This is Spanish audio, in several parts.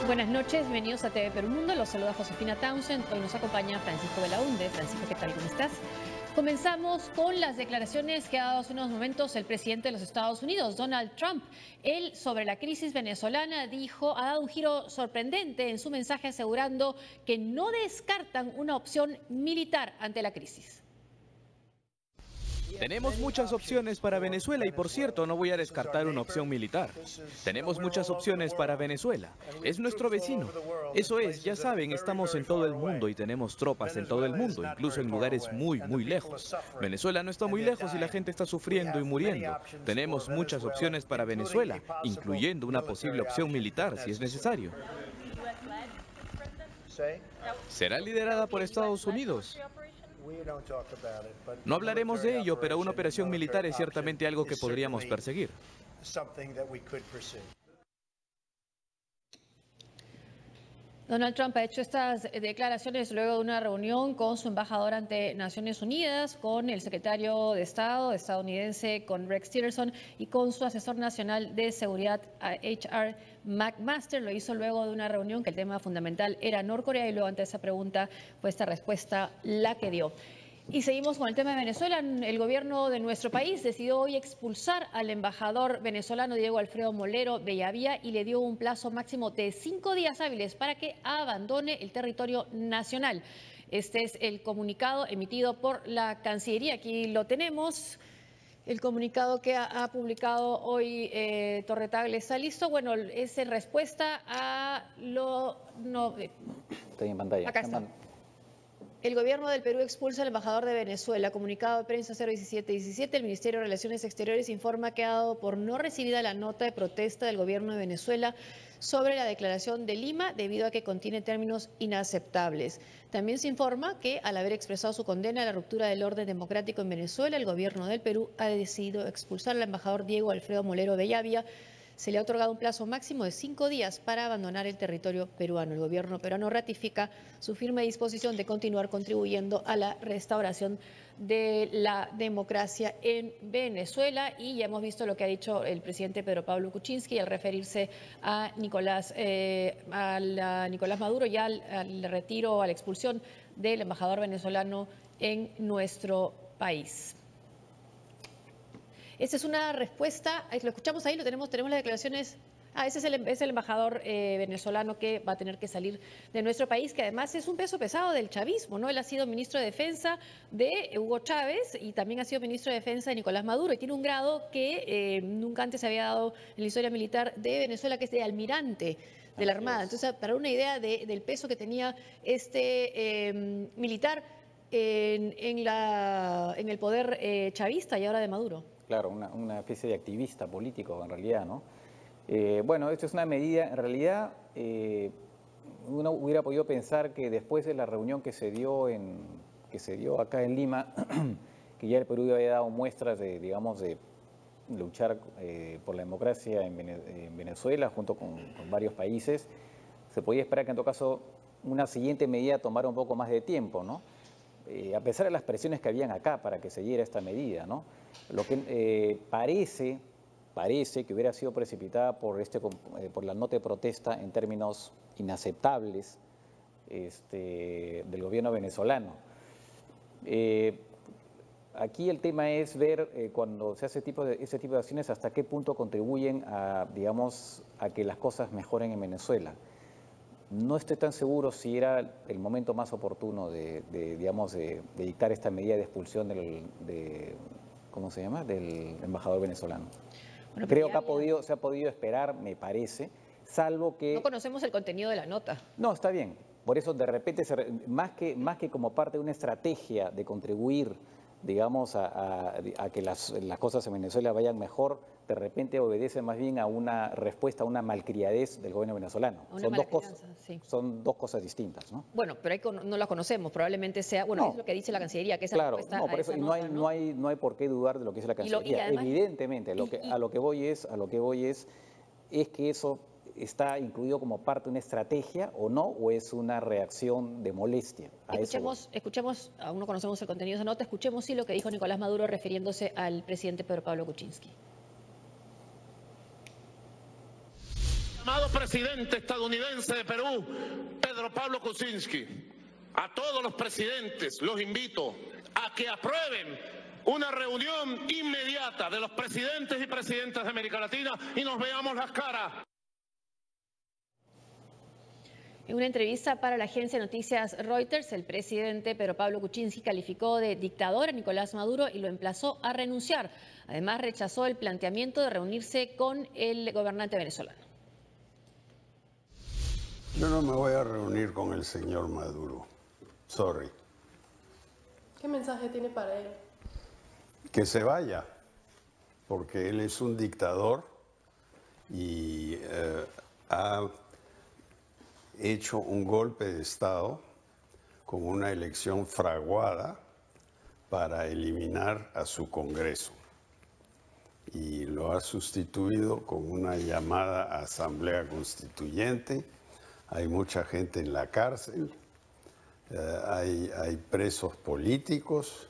Buenas noches, bienvenidos a TV Perú Mundo. Los saluda Josefina Townsend. Hoy nos acompaña Francisco Belaunde. Francisco, ¿qué tal? ¿Cómo estás? Comenzamos con las declaraciones que ha dado hace unos momentos el presidente de los Estados Unidos, Donald Trump. Él, sobre la crisis venezolana, ha dado un giro sorprendente en su mensaje, asegurando que no descartan una opción militar ante la crisis. Tenemos muchas opciones para Venezuela y, por cierto, no voy a descartar una opción militar. Tenemos muchas opciones para Venezuela. Es nuestro vecino. Eso es, ya saben, estamos en todo el mundo y tenemos tropas en todo el mundo, incluso en lugares muy lejos. Venezuela no está muy lejos y la gente está sufriendo y muriendo. Tenemos muchas opciones para Venezuela, incluyendo una posible opción militar, si es necesario. ¿Será liderada por Estados Unidos? No hablaremos de ello, pero una operación militar es ciertamente algo que podríamos perseguir. Donald Trump ha hecho estas declaraciones luego de una reunión con su embajador ante Naciones Unidas, con el secretario de Estado estadounidense, con Rex Tillerson, y con su asesor nacional de seguridad, H.R. McMaster. Lo hizo luego de una reunión que el tema fundamental era Norcorea, y luego ante esa pregunta fue esta respuesta la que dio. Y seguimos con el tema de Venezuela. El gobierno de nuestro país decidió hoy expulsar al embajador venezolano Diego Alfredo Molero Bellavía y le dio un plazo máximo de 5 días hábiles para que abandone el territorio nacional. Este es el comunicado emitido por la Cancillería. Aquí lo tenemos. El comunicado que ha publicado hoy Torre Tagle está listo. Bueno, es en respuesta a lo... No, estoy en pantalla. Acá está. El gobierno del Perú expulsa al embajador de Venezuela. Comunicado de prensa 01717, el Ministerio de Relaciones Exteriores informa que ha dado por no recibida la nota de protesta del gobierno de Venezuela sobre la declaración de Lima debido a que contiene términos inaceptables. También se informa que, al haber expresado su condena a la ruptura del orden democrático en Venezuela, el gobierno del Perú ha decidido expulsar al embajador Diego Alfredo Molero Bellavía. Se le ha otorgado un plazo máximo de 5 días para abandonar el territorio peruano. El gobierno peruano ratifica su firme disposición de continuar contribuyendo a la restauración de la democracia en Venezuela. Y ya hemos visto lo que ha dicho el presidente Pedro Pablo Kuczynski al referirse a Nicolás Maduro, ya al retiro o a la expulsión del embajador venezolano en nuestro país. Esta es una respuesta, lo escuchamos ahí, tenemos las declaraciones. Ese es el embajador venezolano que va a tener que salir de nuestro país, que además es un peso pesado del chavismo, ¿no? Él ha sido ministro de Defensa de Hugo Chávez y también ha sido ministro de Defensa de Nicolás Maduro, y tiene un grado que nunca antes se había dado en la historia militar de Venezuela, que es de almirante de la Armada. Entonces, para una idea del peso que tenía este militar en el poder chavista y ahora de Maduro. Claro, una especie de activista político en realidad, ¿no? Bueno, esto es una medida, en realidad, uno hubiera podido pensar que después de la reunión que se dio acá en Lima, que ya el Perú había dado muestras de, digamos, de luchar por la democracia en Venezuela junto con varios países, se podía esperar que en todo caso una siguiente medida tomara un poco más de tiempo, ¿no? A pesar de las presiones que habían acá para que se diera esta medida, ¿no? Lo que parece que hubiera sido precipitada por la nota de protesta en términos inaceptables del gobierno venezolano. Aquí el tema es ver cuando se hace ese tipo de acciones hasta qué punto contribuyen a, digamos, a que las cosas mejoren en Venezuela. No estoy tan seguro si era el momento más oportuno de dictar esta medida de expulsión ¿cómo se llama?, del embajador venezolano. Bueno, creo que se ha podido esperar, me parece, salvo que... No conocemos el contenido de la nota. No, está bien. Por eso, de repente, más que como parte de una estrategia de contribuir, digamos, a que las cosas en Venezuela vayan mejor, de repente obedece más bien a una respuesta a una malcriadez del gobierno venezolano. Son dos cosas distintas, ¿no? Bueno, pero no la conocemos, probablemente sea, bueno, no, es lo que dice la Cancillería, que esa claro, respuesta no, por eso nota, no hay por qué dudar de lo que dice la Cancillería. Además, evidentemente, a lo que voy es que eso está incluido como parte de una estrategia o no, o es una reacción de molestia. Escuchemos, aún no conocemos el contenido de esa nota, escuchemos sí lo que dijo Nicolás Maduro refiriéndose al presidente Pedro Pablo Kuczynski. Amado presidente estadounidense de Perú, Pedro Pablo Kuczynski, a todos los presidentes los invito a que aprueben una reunión inmediata de los presidentes y presidentas de América Latina y nos veamos las caras. En una entrevista para la agencia de noticias Reuters, el presidente Pedro Pablo Kuczynski calificó de dictador a Nicolás Maduro y lo emplazó a renunciar. Además, rechazó el planteamiento de reunirse con el gobernante venezolano. Yo no me voy a reunir con el señor Maduro. Sorry. ¿Qué mensaje tiene para él? Que se vaya, porque él es un dictador y ha hecho un golpe de Estado con una elección fraguada para eliminar a su Congreso. Y lo ha sustituido con una llamada Asamblea Constituyente. Hay mucha gente en la cárcel, hay presos políticos.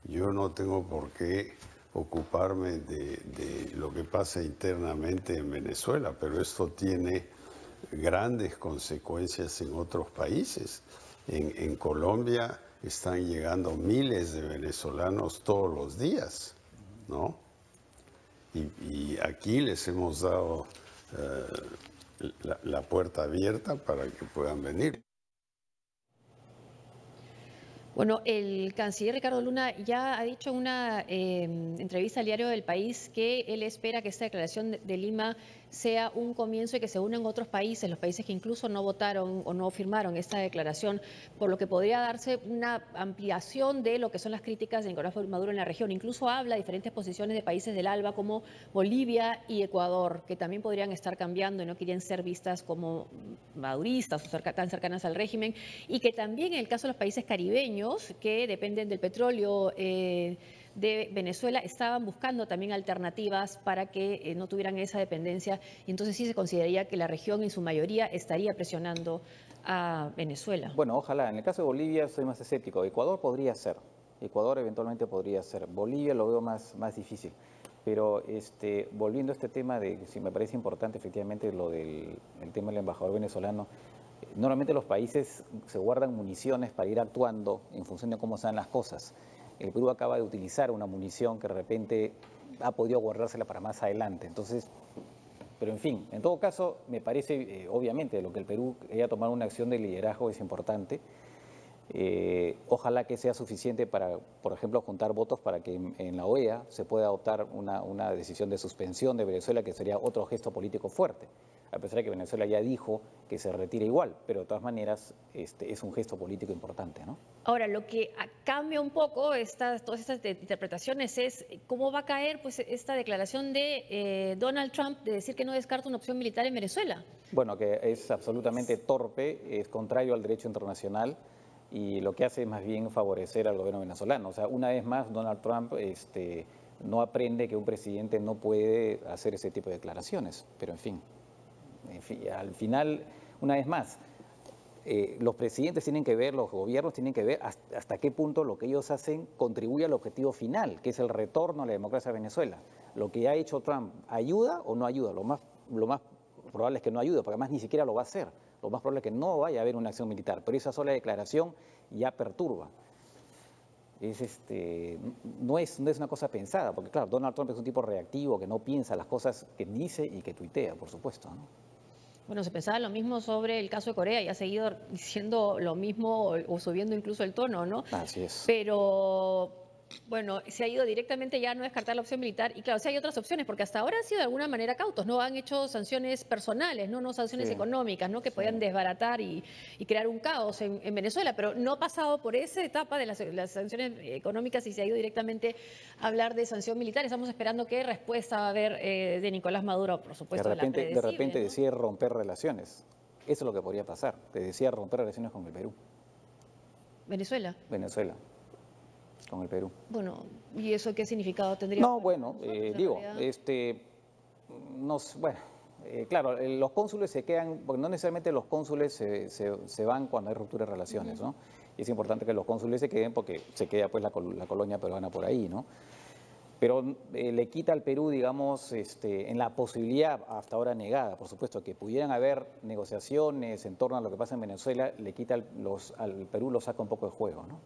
Yo no tengo por qué ocuparme de lo que pasa internamente en Venezuela, pero esto tiene grandes consecuencias en otros países. En Colombia están llegando miles de venezolanos todos los días, ¿no? Y aquí les hemos dado la puerta abierta para que puedan venir. Bueno, el canciller Ricardo Luna ya ha dicho en una entrevista al diario del País que él espera que esta declaración de Lima sea un comienzo y que se unan otros países, los países que incluso no votaron o no firmaron esta declaración, por lo que podría darse una ampliación de lo que son las críticas de Nicolás Maduro en la región. Incluso habla de diferentes posiciones de países del ALBA como Bolivia y Ecuador, que también podrían estar cambiando y no quieren ser vistas como maduristas o tan cercanas al régimen, y que también en el caso de los países caribeños, que dependen del petróleo de Venezuela, estaban buscando también alternativas para que no tuvieran esa dependencia, y entonces sí se consideraría que la región en su mayoría estaría presionando a Venezuela. Bueno, ojalá. En el caso de Bolivia soy más escéptico. Ecuador podría ser. Ecuador eventualmente podría ser. Bolivia lo veo más difícil. Pero volviendo a este tema de, si me parece importante efectivamente lo del tema del embajador venezolano, normalmente los países se guardan municiones para ir actuando en función de cómo sean las cosas. El Perú acaba de utilizar una munición que de repente ha podido guardársela para más adelante. Entonces, pero en fin, en todo caso, me parece, obviamente, lo que el Perú haya tomado una acción de liderazgo es importante. Ojalá que sea suficiente para, por ejemplo, juntar votos para que en la OEA se pueda adoptar una decisión de suspensión de Venezuela, que sería otro gesto político fuerte. A pesar de que Venezuela ya dijo que se retira igual, pero de todas maneras es un gesto político importante, ¿no? Ahora, lo que cambia un poco todas estas interpretaciones es cómo va a caer pues esta declaración de Donald Trump de decir que no descarta una opción militar en Venezuela. Bueno, que es absolutamente torpe, es contrario al derecho internacional y lo que hace es más bien favorecer al gobierno venezolano. O sea, una vez más, Donald Trump no aprende que un presidente no puede hacer ese tipo de declaraciones, pero en fin, al final, una vez más, los presidentes tienen que ver, los gobiernos tienen que ver hasta qué punto lo que ellos hacen contribuye al objetivo final, que es el retorno a la democracia de Venezuela. Lo que ha hecho Trump, ¿ayuda o no ayuda? Lo más probable es que no ayude, porque además ni siquiera lo va a hacer. Lo más probable es que no vaya a haber una acción militar, pero esa sola declaración ya perturba. No es una cosa pensada, porque claro, Donald Trump es un tipo reactivo que no piensa las cosas que dice y que tuitea, por supuesto, ¿no? Bueno, se pensaba lo mismo sobre el caso de Corea y ha seguido diciendo lo mismo o subiendo incluso el tono, ¿no? Así es. Pero bueno, se ha ido directamente ya a no descartar la opción militar y claro, sí hay otras opciones porque hasta ahora han sido de alguna manera cautos, no han hecho sanciones personales, no sanciones económicas, ¿no? Que podían desbaratar y crear un caos en Venezuela, pero no ha pasado por esa etapa de las sanciones económicas y se ha ido directamente a hablar de sanción militar. Estamos esperando qué respuesta va a haber de Nicolás Maduro, por supuesto. De repente ¿no? decide romper relaciones. Eso es lo que podría pasar, que decida romper relaciones con el Perú. Venezuela. Con el Perú. Bueno, ¿y eso qué significado tendría? No, bueno, claro, los cónsules se quedan, porque no necesariamente los cónsules se van cuando hay ruptura de relaciones, ¿no? Y es importante que los cónsules se queden porque se queda pues la colonia peruana por ahí, ¿no? pero le quita al Perú, digamos, en la posibilidad hasta ahora negada, por supuesto, que pudieran haber negociaciones en torno a lo que pasa en Venezuela, le quita al Perú, lo saca un poco de juego, ¿no?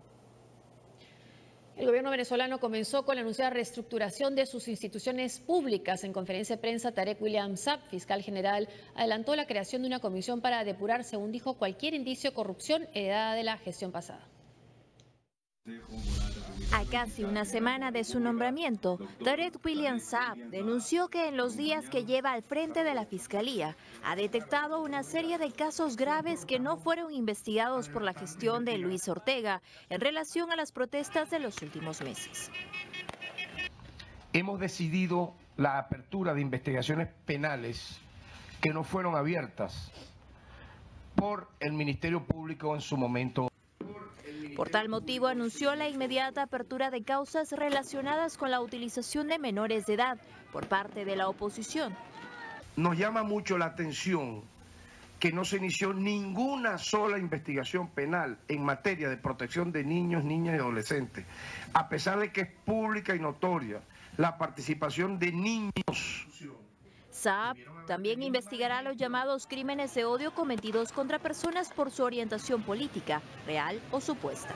El gobierno venezolano comenzó con la anunciada reestructuración de sus instituciones públicas. En conferencia de prensa, Tarek William Saab, fiscal general, adelantó la creación de una comisión para depurar, según dijo, cualquier indicio de corrupción heredada de la gestión pasada. A casi una semana de su nombramiento, Tarek William Saab denunció que en los días que lleva al frente de la Fiscalía ha detectado una serie de casos graves que no fueron investigados por la gestión de Luis Ortega en relación a las protestas de los últimos meses. Hemos decidido la apertura de investigaciones penales que no fueron abiertas por el Ministerio Público en su momento. Por tal motivo, anunció la inmediata apertura de causas relacionadas con la utilización de menores de edad por parte de la oposición. Nos llama mucho la atención que no se inició ninguna sola investigación penal en materia de protección de niños, niñas y adolescentes, a pesar de que es pública y notoria la participación de niños. Saab también investigará los llamados crímenes de odio cometidos contra personas por su orientación política, real o supuesta.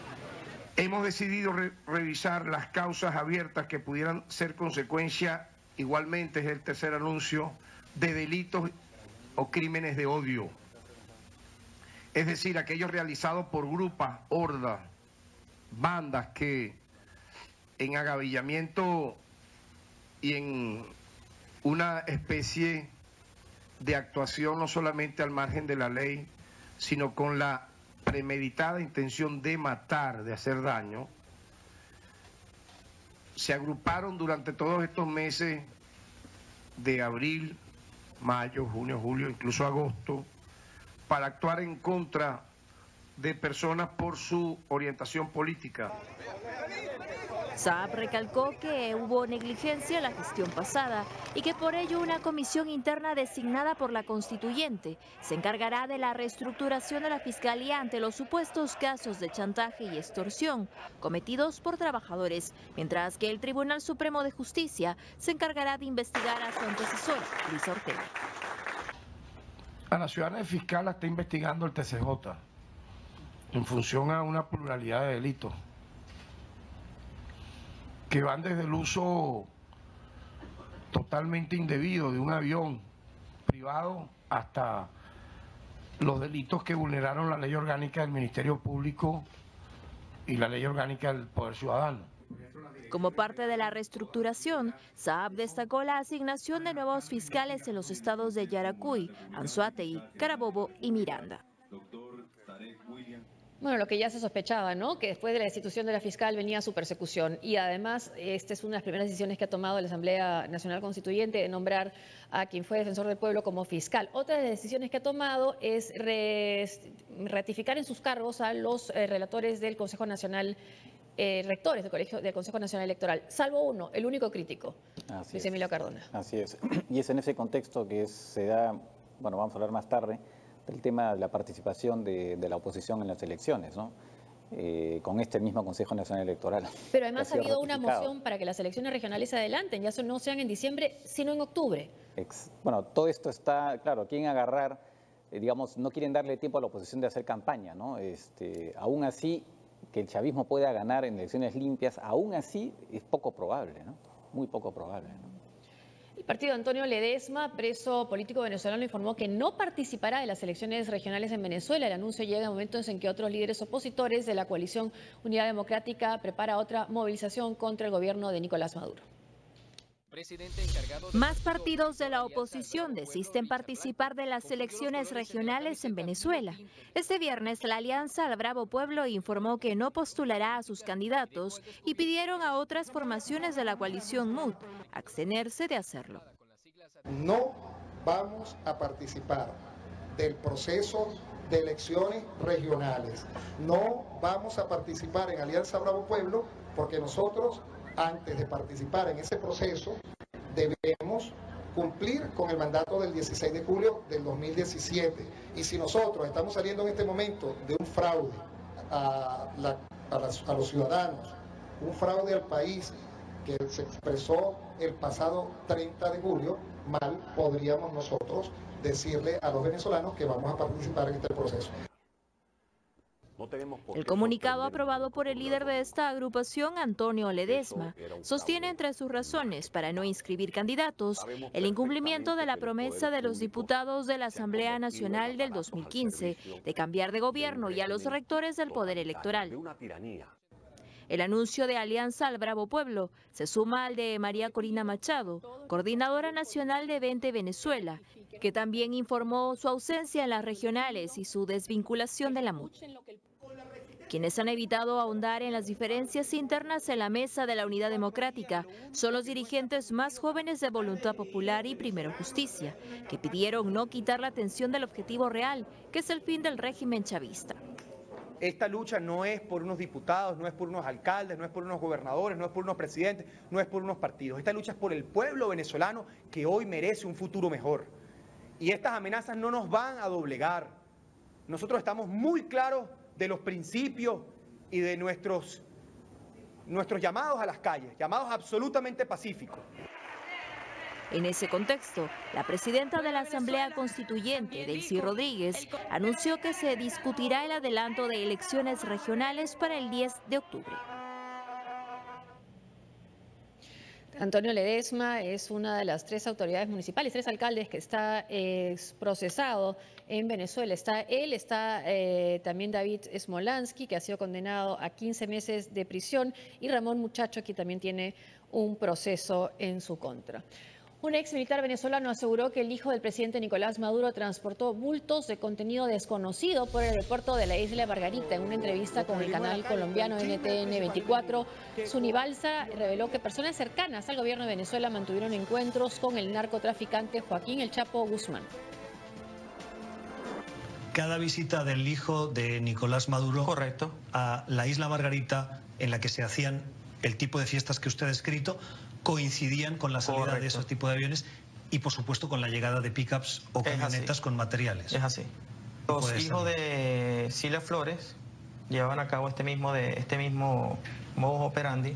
Hemos decidido revisar las causas abiertas que pudieran ser consecuencia, igualmente es el tercer anuncio, de delitos o crímenes de odio. Es decir, aquellos realizados por grupos, hordas, bandas que en agavillamiento y en una especie de actuación no solamente al margen de la ley, sino con la premeditada intención de matar, de hacer daño, se agruparon durante todos estos meses de abril, mayo, junio, julio, incluso agosto, para actuar en contra de personas por su orientación política. Saab recalcó que hubo negligencia en la gestión pasada y que por ello una comisión interna designada por la constituyente se encargará de la reestructuración de la Fiscalía ante los supuestos casos de chantaje y extorsión cometidos por trabajadores, mientras que el Tribunal Supremo de Justicia se encargará de investigar a su antecesor, Luis Ortega. A la ciudadana fiscal la está investigando el TCJ en función a una pluralidad de delitos que van desde el uso totalmente indebido de un avión privado hasta los delitos que vulneraron la ley orgánica del Ministerio Público y la ley orgánica del Poder Ciudadano. Como parte de la reestructuración, Saab destacó la asignación de nuevos fiscales en los estados de Yaracuy, Anzoátegui, Carabobo y Miranda. Bueno, lo que ya se sospechaba, ¿no? Que después de la destitución de la fiscal venía su persecución. Y además, esta es una de las primeras decisiones que ha tomado la Asamblea Nacional Constituyente de nombrar a quien fue defensor del pueblo como fiscal. Otra de las decisiones que ha tomado es ratificar en sus cargos a los relatores del Consejo Nacional, rectores del Consejo Nacional Electoral, salvo uno, el único crítico, Luis Emilio Cardona. Así es. Y es en ese contexto que se da, bueno, vamos a hablar más tarde, el tema de la participación de la oposición en las elecciones, ¿no? Con este mismo Consejo Nacional Electoral. Pero además ha habido una moción para que las elecciones regionales se adelanten, ya no sean en diciembre, sino en octubre. Bueno, todo esto está, claro, quieren agarrar, digamos, no quieren darle tiempo a la oposición de hacer campaña, ¿no? Aún así, que el chavismo pueda ganar en elecciones limpias, aún así es poco probable, ¿no? Muy poco probable, ¿no? El partido de Antonio Ledesma, preso político venezolano, informó que no participará de las elecciones regionales en Venezuela. El anuncio llega en momentos en que otros líderes opositores de la coalición Unidad Democrática prepara otra movilización contra el gobierno de Nicolás Maduro. Más partidos de la oposición desisten participar de las elecciones regionales en Venezuela. Este viernes, la Alianza al Bravo Pueblo informó que no postulará a sus candidatos y pidieron a otras formaciones de la coalición MUD abstenerse de hacerlo. No vamos a participar del proceso de elecciones regionales. No vamos a participar en Alianza Bravo Pueblo porque nosotros, antes de participar en ese proceso, debemos cumplir con el mandato del 16 de julio del 2017. Y si nosotros estamos saliendo en este momento de un fraude a los ciudadanos, un fraude al país, que se expresó el pasado 30 de julio, mal podríamos nosotros decirle a los venezolanos que vamos a participar en este proceso. El comunicado aprobado por el líder de esta agrupación, Antonio Ledesma, sostiene entre sus razones para no inscribir candidatos el incumplimiento de la promesa de los diputados de la Asamblea Nacional del 2015 de cambiar de gobierno y a los rectores del poder electoral. El anuncio de Alianza al Bravo Pueblo se suma al de María Corina Machado, coordinadora nacional de Vente Venezuela, que también informó su ausencia en las regionales y su desvinculación de la MUD. Quienes han evitado ahondar en las diferencias internas en la mesa de la Unidad Democrática son los dirigentes más jóvenes de Voluntad Popular y Primero Justicia, que pidieron no quitar la atención del objetivo real, que es el fin del régimen chavista. Esta lucha no es por unos diputados, no es por unos alcaldes, no es por unos gobernadores, no es por unos presidentes, no es por unos partidos. Esta lucha es por el pueblo venezolano que hoy merece un futuro mejor. Y estas amenazas no nos van a doblegar. Nosotros estamos muy claros de los principios y de nuestros llamados a las calles, llamados absolutamente pacíficos. En ese contexto, la presidenta de la Asamblea Constituyente, Delcy Rodríguez, anunció que se discutirá el adelanto de elecciones regionales para el 10 de octubre. Antonio Ledesma es una de las 3 autoridades municipales, 3 alcaldes que está procesado en Venezuela. Está también David Smolansky, que ha sido condenado a 15 meses de prisión, y Ramón Muchacho, que también tiene un proceso en su contra. Un ex militar venezolano aseguró que el hijo del presidente Nicolás Maduro transportó bultos de contenido desconocido por el aeropuerto de la isla Margarita. En una entrevista con el canal colombiano NTN 24, Zuni Balsa reveló que personas cercanas al gobierno de Venezuela mantuvieron encuentros con el narcotraficante Joaquín El Chapo Guzmán. Cada visita del hijo de Nicolás Maduro correcto a la isla Margarita, en la que se hacían el tipo de fiestas que usted ha descrito, coincidían con la salida correcto de esos tipos de aviones y, por supuesto, con la llegada de pickups o camionetas con materiales. Es así. Los hijos de Cilia Flores llevaban a cabo este mismo modus operandi.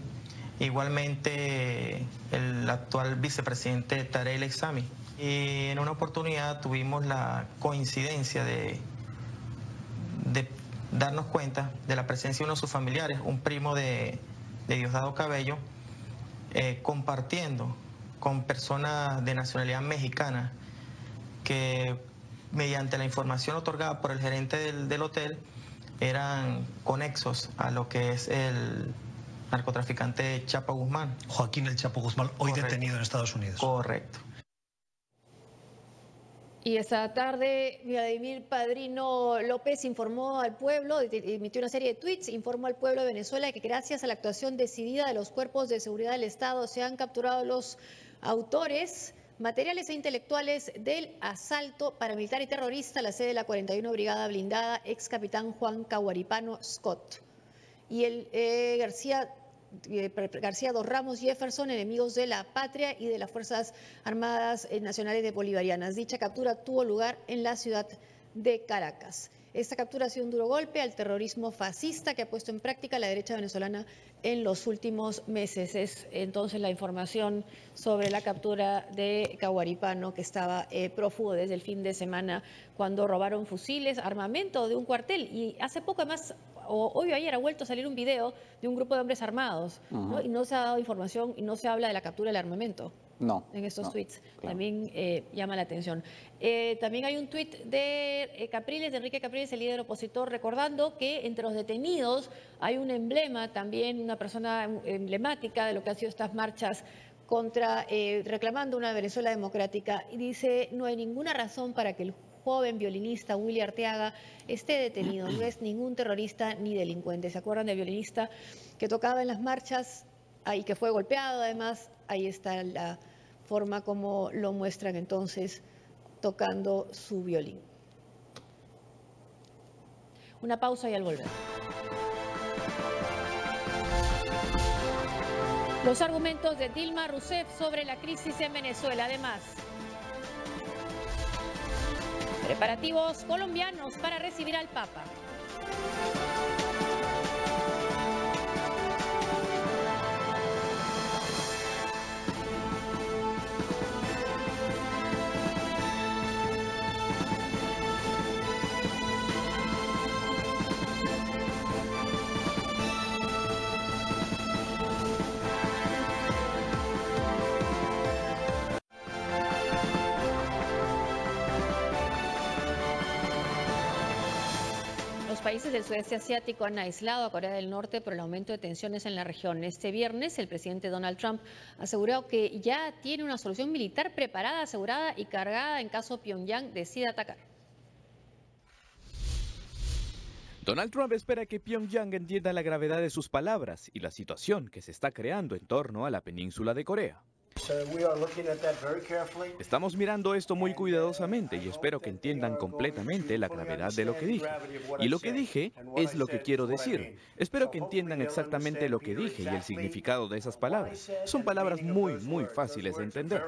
Igualmente, el actual vicepresidente Tarek El Aissami. Y en una oportunidad tuvimos la coincidencia de darnos cuenta de la presencia de uno de sus familiares, un primo de Diosdado Cabello, compartiendo con personas de nacionalidad mexicana que, mediante la información otorgada por el gerente del hotel, eran conexos a lo que es el narcotraficante Chapo Guzmán. Joaquín El Chapo Guzmán, hoy correcto, detenido en Estados Unidos. Correcto. Y esta tarde, Vladimir Padrino López informó al pueblo, emitió una serie de tweets, informó al pueblo de Venezuela que gracias a la actuación decidida de los cuerpos de seguridad del Estado se han capturado los autores materiales e intelectuales del asalto paramilitar y terrorista a la sede de la 41 Brigada Blindada, ex capitán Juan Caguaripano Scott. Y el García Dos Ramos Jefferson, enemigos de la patria y de las Fuerzas Armadas Nacionales de Bolivarianas. Dicha captura tuvo lugar en la ciudad de Caracas. Esta captura ha sido un duro golpe al terrorismo fascista que ha puesto en práctica la derecha venezolana en los últimos meses. Es entonces la información sobre la captura de Caguaripano, que estaba prófugo desde el fin de semana cuando robaron fusiles, armamento de un cuartel. Y hace poco, además, hoy o ayer ha vuelto a salir un video de un grupo de hombres armados, ¿no? Y no se ha dado información y no se habla de la captura del armamento. No. En estos tweets. Claro. También llama la atención. También hay un tuit de Capriles, de Enrique Capriles, el líder opositor, recordando que entre los detenidos hay un emblema, también una persona emblemática de lo que han sido estas marchas reclamando una Venezuela democrática. Y dice, no hay ninguna razón para que el joven violinista Willy Arteaga esté detenido. No es ningún terrorista ni delincuente. ¿Se acuerdan del violinista que tocaba en las marchas y que fue golpeado además? Ahí está la forma como lo muestran entonces tocando su violín. Una pausa y al volver. Los argumentos de Dilma Rousseff sobre la crisis en Venezuela. Además, preparativos colombianos para recibir al Papa. países del sudeste asiático han aislado a Corea del Norte por el aumento de tensiones en la región. Este viernes, el presidente Donald Trump aseguró que ya tiene una solución militar preparada, asegurada y cargada en caso Pyongyang decida atacar. Donald Trump espera que Pyongyang entienda la gravedad de sus palabras y la situación que se está creando en torno a la península de Corea. Estamos mirando esto muy cuidadosamente y espero que entiendan completamente la gravedad de lo que dije. Y lo que dije es lo que quiero decir. Espero que entiendan exactamente lo que dije y el significado de esas palabras. Son palabras muy fáciles de entender.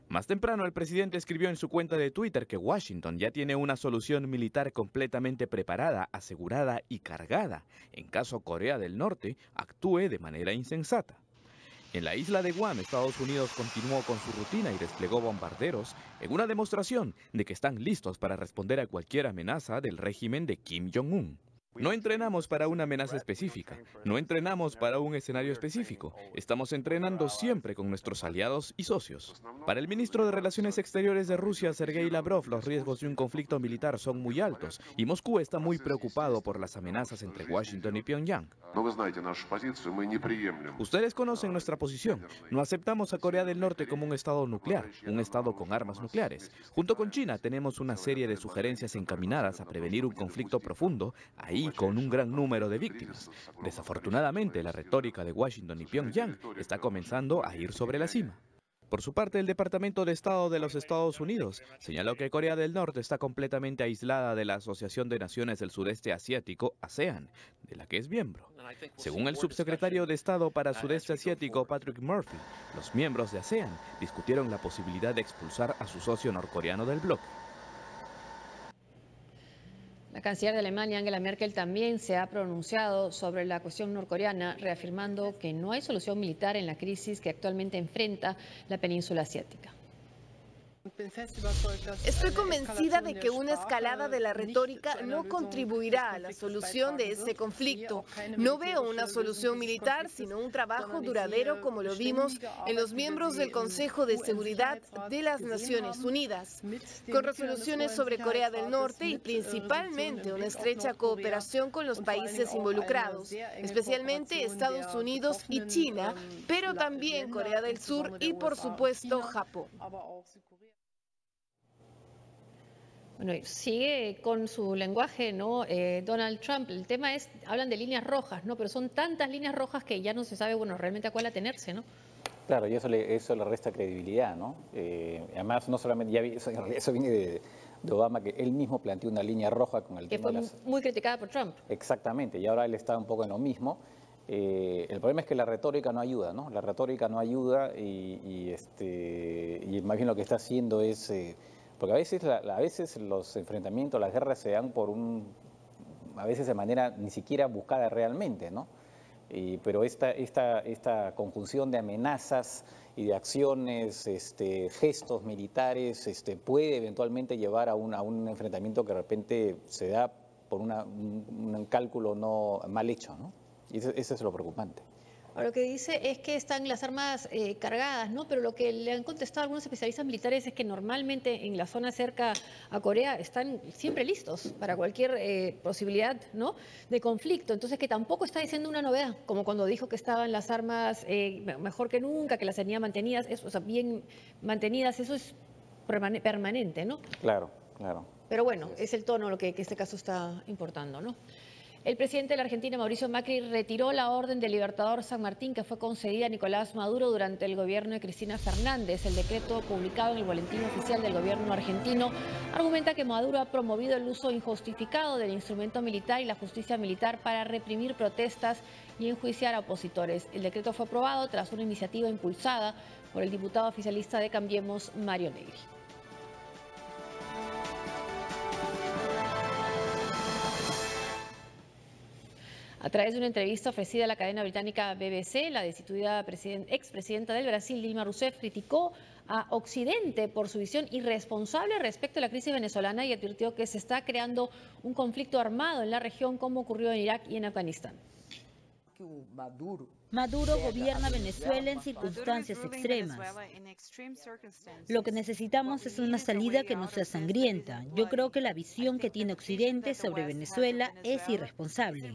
Más temprano, el presidente escribió en su cuenta de Twitter que Washington ya tiene una solución militar completamente preparada, asegurada y cargada en caso Corea del Norte actúe de manera insensata. En la isla de Guam, Estados Unidos continuó con su rutina y desplegó bombarderos en una demostración de que están listos para responder a cualquier amenaza del régimen de Kim Jong-un. No entrenamos para una amenaza específica, no entrenamos para un escenario específico, estamos entrenando siempre con nuestros aliados y socios. Para el ministro de Relaciones Exteriores de Rusia, Sergei Lavrov, los riesgos de un conflicto militar son muy altos y Moscú está muy preocupado por las amenazas entre Washington y Pyongyang. Ustedes conocen nuestra posición, no aceptamos a Corea del Norte como un estado nuclear, un estado con armas nucleares. Junto con China tenemos una serie de sugerencias encaminadas a prevenir un conflicto profundo, ahí con un gran número de víctimas. Desafortunadamente, la retórica de Washington y Pyongyang está comenzando a ir sobre la cima. Por su parte, el Departamento de Estado de los Estados Unidos señaló que Corea del Norte está completamente aislada de la Asociación de Naciones del Sudeste Asiático, ASEAN, de la que es miembro. Según el subsecretario de Estado para Sudeste Asiático, Patrick Murphy, los miembros de ASEAN discutieron la posibilidad de expulsar a su socio norcoreano del bloque. La canciller de Alemania, Angela Merkel, también se ha pronunciado sobre la cuestión norcoreana, reafirmando que no hay solución militar en la crisis que actualmente enfrenta la península asiática. Estoy convencida de que una escalada de la retórica no contribuirá a la solución de este conflicto. No veo una solución militar, sino un trabajo duradero como lo vimos en los miembros del Consejo de Seguridad de las Naciones Unidas, con resoluciones sobre Corea del Norte y principalmente una estrecha cooperación con los países involucrados, especialmente Estados Unidos y China, pero también Corea del Sur y por supuesto Japón. Bueno, sigue con su lenguaje, ¿no? Donald Trump. El tema es, hablan de líneas rojas, ¿no? Pero son tantas líneas rojas que ya no se sabe, bueno, realmente a cuál atenerse, ¿no? Claro, y eso le resta credibilidad, ¿no? Además, no solamente, ya eso viene de Obama, que él mismo planteó una línea roja con el tema de las... muy criticada por Trump. Exactamente, y ahora él está un poco en lo mismo. El problema es que la retórica no ayuda, ¿no? La retórica no ayuda y más bien lo que está haciendo es... porque a veces los enfrentamientos, las guerras se dan a veces de manera ni siquiera buscada realmente, ¿no? Pero esta conjunción de amenazas y de acciones, gestos militares, puede eventualmente llevar a un enfrentamiento que de repente se da por un cálculo no mal hecho, ¿no? Y eso es lo preocupante. Lo que dice es que están las armas cargadas, ¿no? Pero lo que le han contestado algunos especialistas militares es que normalmente en la zona cerca a Corea están siempre listos para cualquier posibilidad, ¿no?, de conflicto. Entonces, que tampoco está diciendo una novedad, como cuando dijo que estaban las armas mejor que nunca, que las tenía mantenidas, eso, o sea, bien mantenidas, eso es permanente, ¿no? Claro, claro. Pero bueno, es el tono lo que este caso está importando, ¿no? El presidente de la Argentina, Mauricio Macri, retiró la orden del Libertador San Martín que fue concedida a Nicolás Maduro durante el gobierno de Cristina Fernández. El decreto publicado en el Boletín Oficial del Gobierno argentino argumenta que Maduro ha promovido el uso injustificado del instrumento militar y la justicia militar para reprimir protestas y enjuiciar a opositores. El decreto fue aprobado tras una iniciativa impulsada por el diputado oficialista de Cambiemos, Mario Negri. A través de una entrevista ofrecida a la cadena británica BBC, la destituida expresidenta del Brasil, Dilma Rousseff, criticó a Occidente por su visión irresponsable respecto a la crisis venezolana y advirtió que se está creando un conflicto armado en la región como ocurrió en Irak y en Afganistán. Maduro gobierna Venezuela en circunstancias extremas. Lo que necesitamos es una salida que no sea sangrienta. Yo creo que la visión que tiene Occidente sobre Venezuela es irresponsable.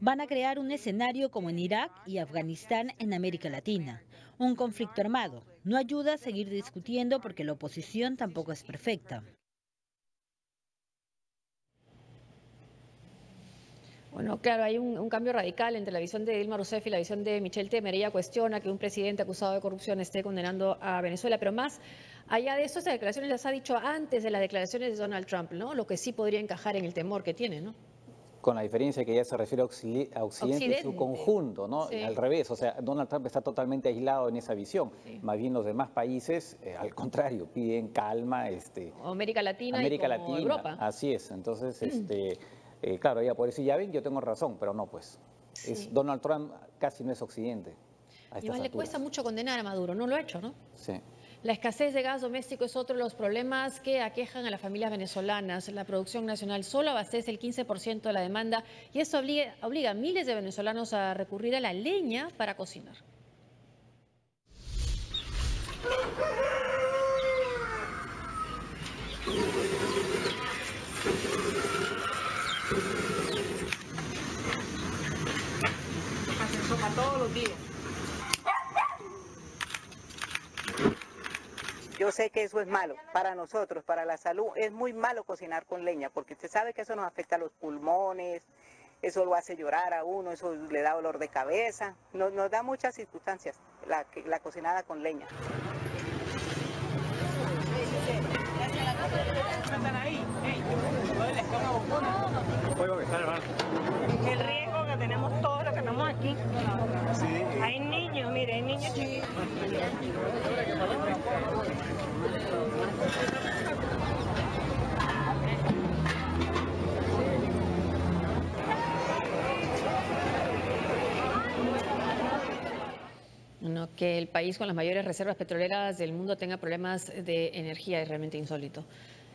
Van a crear un escenario como en Irak y Afganistán en América Latina. Un conflicto armado. No ayuda a seguir discutiendo porque la oposición tampoco es perfecta. Bueno, claro, hay un cambio radical entre la visión de Dilma Rousseff y la visión de Michel Temer. Ella cuestiona que un presidente acusado de corrupción esté condenando a Venezuela, pero más allá de eso, estas declaraciones las ha dicho antes de las declaraciones de Donald Trump, ¿no? Lo que sí podría encajar en el temor que tiene, ¿no? Con la diferencia que ella se refiere a Occidente en su conjunto, ¿no? Sí. Al revés, o sea, Donald Trump está totalmente aislado en esa visión. Sí. Más bien los demás países, al contrario, piden calma. América Latina y Europa. Así es, entonces, claro, ella puede decir, ya ven, yo tengo razón, pero no, pues. Sí. Donald Trump casi no es Occidente. Y además le cuesta mucho condenar a Maduro, no lo ha hecho, ¿no? Sí. La escasez de gas doméstico es otro de los problemas que aquejan a las familias venezolanas. La producción nacional solo abastece el 15% de la demanda y esto obliga a miles de venezolanos a recurrir a la leña para cocinar. Hacen sopa todos los días. Yo sé que eso es malo para nosotros, para la salud. Es muy malo cocinar con leña, porque usted sabe que eso nos afecta a los pulmones, eso lo hace llorar a uno, eso le da dolor de cabeza. Nos da muchas circunstancias la cocinada con leña. El riesgo que tenemos todos los que estamos aquí. Hay niños, mire, hay niños chiquitos. No, que el país con las mayores reservas petroleras del mundo tenga problemas de energía es realmente insólito.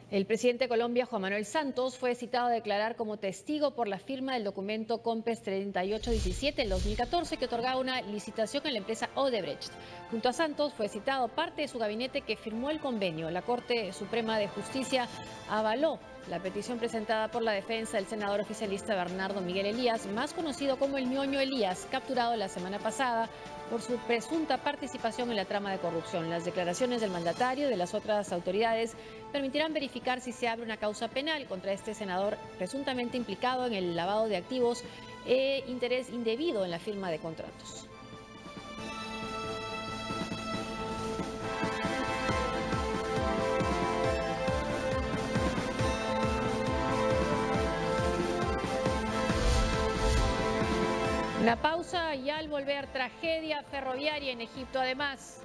El presidente de Colombia, Juan Manuel Santos, fue citado a declarar como testigo por la firma del documento COMPES 3817 del 2014 que otorgaba una licitación a la empresa Odebrecht. Junto a Santos fue citado parte de su gabinete que firmó el convenio. La Corte Suprema de Justicia avaló la petición presentada por la defensa del senador oficialista Bernardo Miguel Elías, más conocido como el Ñoño Elías, capturado la semana pasada por su presunta participación en la trama de corrupción. Las declaraciones del mandatario y de las otras autoridades permitirán verificar si se abre una causa penal contra este senador presuntamente implicado en el lavado de activos e interés indebido en la firma de contratos. Una pausa y al volver, tragedia ferroviaria en Egipto. Además,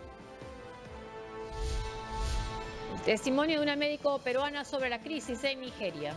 el testimonio de una médico peruana sobre la crisis en Nigeria.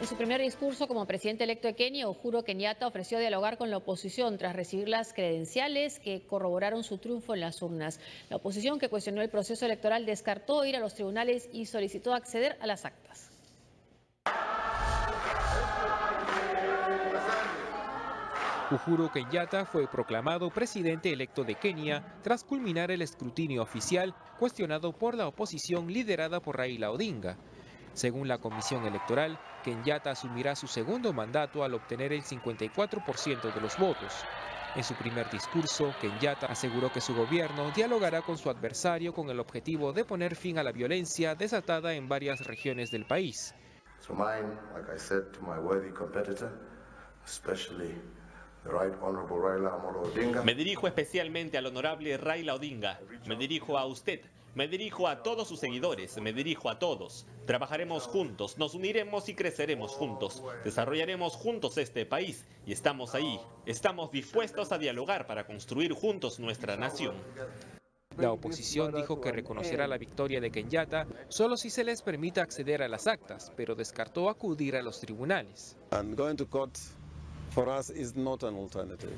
En su primer discurso como presidente electo de Kenia, Uhuru Kenyatta ofreció dialogar con la oposición tras recibir las credenciales que corroboraron su triunfo en las urnas. La oposición, que cuestionó el proceso electoral, descartó ir a los tribunales y solicitó acceder a las actas. Uhuru Kenyatta fue proclamado presidente electo de Kenia tras culminar el escrutinio oficial cuestionado por la oposición liderada por Raila Odinga. Según la Comisión Electoral, Kenyatta asumirá su segundo mandato al obtener el 54% de los votos. En su primer discurso, Kenyatta aseguró que su gobierno dialogará con su adversario con el objetivo de poner fin a la violencia desatada en varias regiones del país. Me dirijo especialmente al honorable Raila Odinga. Me dirijo a usted. Me dirijo a todos sus seguidores, me dirijo a todos. Trabajaremos juntos, nos uniremos y creceremos juntos. Desarrollaremos juntos este país y estamos ahí. Estamos dispuestos a dialogar para construir juntos nuestra nación. La oposición dijo que reconocerá la victoria de Kenyatta solo si se les permita acceder a las actas, pero descartó acudir a los tribunales.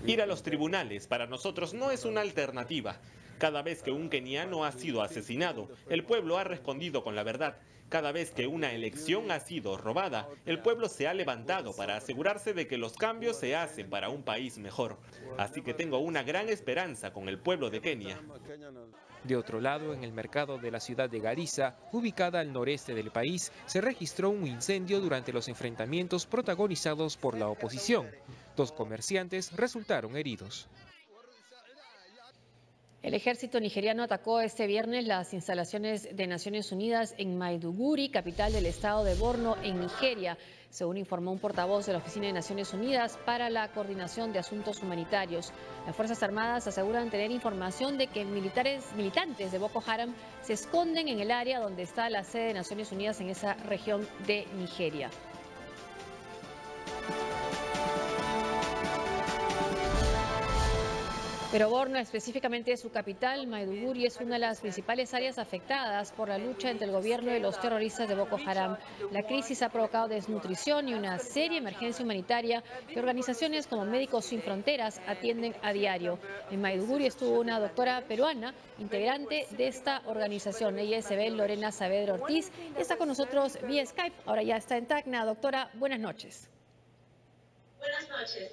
Ir a los tribunales para nosotros no es una alternativa. Cada vez que un keniano ha sido asesinado, el pueblo ha respondido con la verdad. Cada vez que una elección ha sido robada, el pueblo se ha levantado para asegurarse de que los cambios se hacen para un país mejor. Así que tengo una gran esperanza con el pueblo de Kenia. De otro lado, en el mercado de la ciudad de Garissa, ubicada al noreste del país, se registró un incendio durante los enfrentamientos protagonizados por la oposición. 2 comerciantes resultaron heridos. El ejército nigeriano atacó este viernes las instalaciones de Naciones Unidas en Maiduguri, capital del estado de Borno, en Nigeria, según informó un portavoz de la Oficina de Naciones Unidas para la Coordinación de Asuntos Humanitarios. Las Fuerzas Armadas aseguran tener información de que militantes de Boko Haram se esconden en el área donde está la sede de Naciones Unidas en esa región de Nigeria. Pero Borno, específicamente su capital, Maiduguri, es una de las principales áreas afectadas por la lucha entre el gobierno y los terroristas de Boko Haram. La crisis ha provocado desnutrición y una seria emergencia humanitaria que organizaciones como Médicos Sin Fronteras atienden a diario. En Maiduguri estuvo una doctora peruana, integrante de esta organización. Ella es Ebel Lorena Saavedra Ortiz, está con nosotros vía Skype, ahora ya está en Tacna. Doctora, buenas noches. Buenas noches.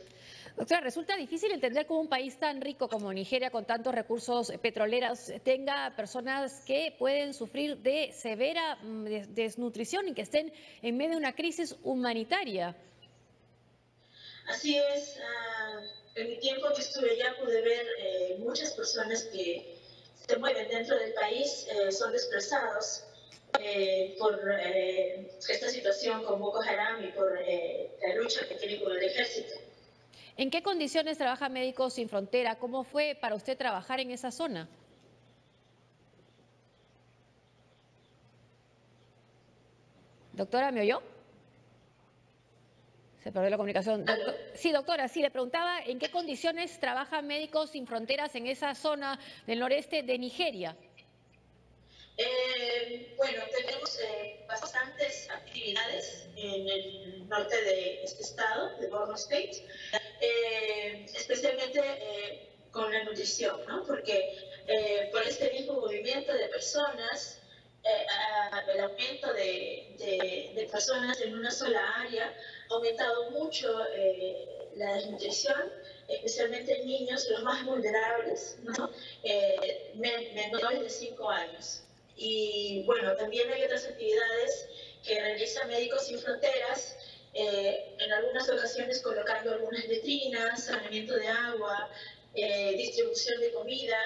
Doctora, resulta difícil entender cómo un país tan rico como Nigeria, con tantos recursos petroleros, tenga personas que pueden sufrir de severa desnutrición y que estén en medio de una crisis humanitaria. Así es. En mi tiempo que estuve allá pude ver muchas personas que se mueven dentro del país, son desplazados por esta situación con Boko Haram y por la lucha que tiene con el ejército. ¿En qué condiciones trabaja Médicos Sin Frontera? ¿Cómo fue para usted trabajar en esa zona? Doctora, ¿me oyó? Se perdió la comunicación. Sí, doctora, sí, le preguntaba en qué condiciones trabaja Médicos Sin Fronteras en esa zona del noreste de Nigeria. Bueno, tenemos bastantes actividades en el norte de este estado, de Borno State, especialmente con la nutrición, ¿no? Porque por este mismo movimiento de personas, el aumento de personas en una sola área ha aumentado mucho la desnutrición, especialmente en niños, los más vulnerables, ¿no? Menores de 5 años. Y bueno, también hay otras actividades que realiza Médicos Sin Fronteras, en algunas ocasiones colocando algunas letrinas, saneamiento de agua, distribución de comida,